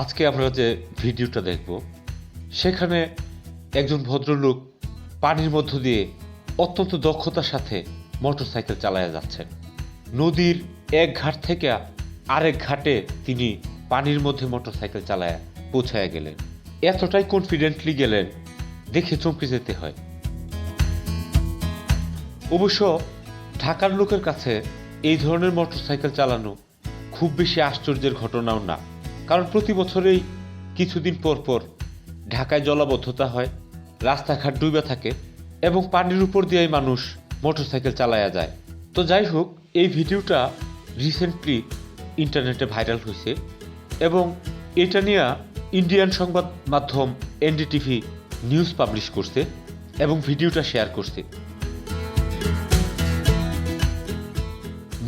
আজকে আমরা যে ভিডিওটা দেখব সেখানে একজন ভদ্রলোক পানির মধ্য দিয়ে অত্যন্ত দক্ষতার সাথে মোটরসাইকেল চালায়া যাচ্ছেন। নদীর এক ঘাট থেকে আরেক ঘাটে তিনি পানির মধ্যে মোটরসাইকেল চালায়া পৌঁছায়া গেলেন। এতটাই কনফিডেন্টলি গেলেন, দেখে চমকে যেতে হয়। অবশ্য ঢাকার লোকের কাছে এই ধরনের মোটরসাইকেল চালানো খুব বেশি আশ্চর্যের ঘটনাও না, কারণ প্রতি বছরেই কিছুদিন পর পর ঢাকায় জলাবদ্ধতা হয়, রাস্তাঘাট ডুবে থাকে এবং পানির উপর দিয়েই মানুষ মোটরসাইকেল চালায়া যায়। তো যাই হোক, এই ভিডিওটা রিসেন্টলি ইন্টারনেটে ভাইরাল হয়েছে এবং এটা নিয়ে ইন্ডিয়ান সংবাদ মাধ্যম এনডিটিভি নিউজ পাবলিশ করছে এবং ভিডিওটা শেয়ার করছে।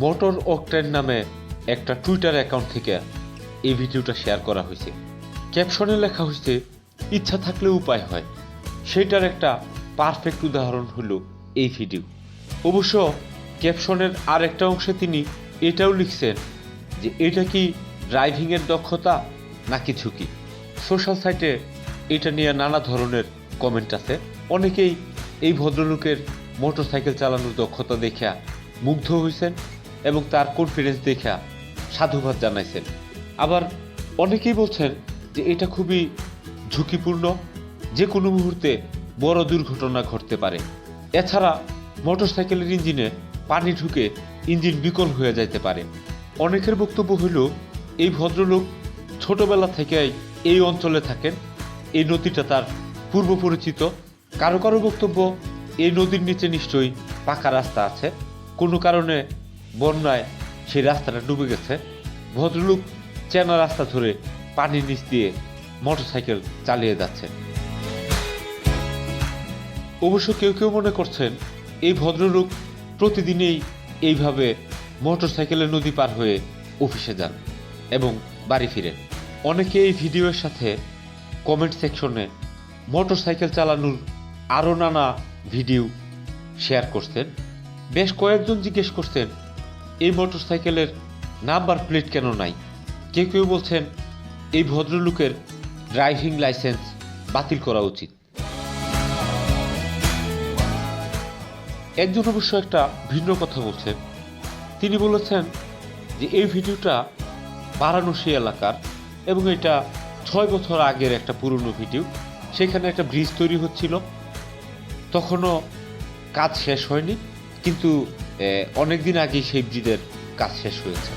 মোটর অকটেন নামে একটা টুইটার অ্যাকাউন্ট থেকে এই ভিডিওটা শেয়ার করা হয়েছে। ক্যাপশনে লেখা হয়েছে, ইচ্ছা থাকলে উপায় হয়। সেটার একটা পারফেক্ট উদাহরণ হলো এই ভিডিও। অবশ্য ক্যাপশনের আর একটা অংশে তিনি এটাও লিখছেন যে এটা কি ড্রাইভিংয়ের দক্ষতা নাকি ঝুঁকি। সোশ্যাল সাইটে এটা নিয়ে নানা ধরনের কমেন্ট আছে। অনেকেই এই ভদ্রলোকের মোটরসাইকেল চালানোর দক্ষতা দেখা মুগ্ধ হয়েছেন এবং তার কনফিডেন্স দেখা সাধুবাদ জানাইছেন। আবার অনেকেই বলছেন যে এটা খুবই ঝুঁকিপূর্ণ, যে কোনো মুহূর্তে বড় দুর্ঘটনা ঘটতে পারে। এছাড়া মোটরসাইকেলের ইঞ্জিনে পানি ঢুকে ইঞ্জিন বিকল হয়ে যেতে পারে। অনেকের বক্তব্য হইল এই ভদ্রলোক ছোটবেলা থেকেই এই অঞ্চলে থাকেন, এই নদীটা তার পূর্ব পরিচিত। কারো কারো বক্তব্য এই নদীর নিচে নিশ্চয়ই পাকা রাস্তা আছে, কোনো কারণে বন্যায় সেই রাস্তাটা ডুবে গেছে। ভদ্রলোক চেনা রাস্তা ধরে পানির নিচ দিয়ে মোটরসাইকেল চালিয়ে যাচ্ছে। অবশ্য কেউ কেউ মনে করছেন এই ভদ্রলোক প্রতিদিনই এইভাবে মোটরসাইকেলে নদী পার হয়ে অফিসে যান এবং বাড়ি ফিরেন। অনেকে এই ভিডিওর সাথে কমেন্ট সেকশনে মোটরসাইকেল চালানোর আরও নানা ভিডিও শেয়ার করছেন। বেশ কয়েকজন জিজ্ঞেস করছেন এই মোটরসাইকেলের নাম্বার প্লেট কেন নাই। কেউ কেউ বলছেন এই ভদ্রলোকের ড্রাইভিং লাইসেন্স বাতিল করা উচিত। একজন অবশ্য একটা ভিন্ন কথা বলছেন। তিনি বলেছেন যে এই ভিডিওটা বারাণসী এলাকার এবং এটা 6 বছর আগের একটা পুরনো ভিডিও। সেখানে একটা ব্রিজ তৈরি হচ্ছিল, তখনও কাজ শেষ হয়নি, কিন্তু অনেক দিন আগেই সেই ব্রিজের কাজ শেষ হয়েছে।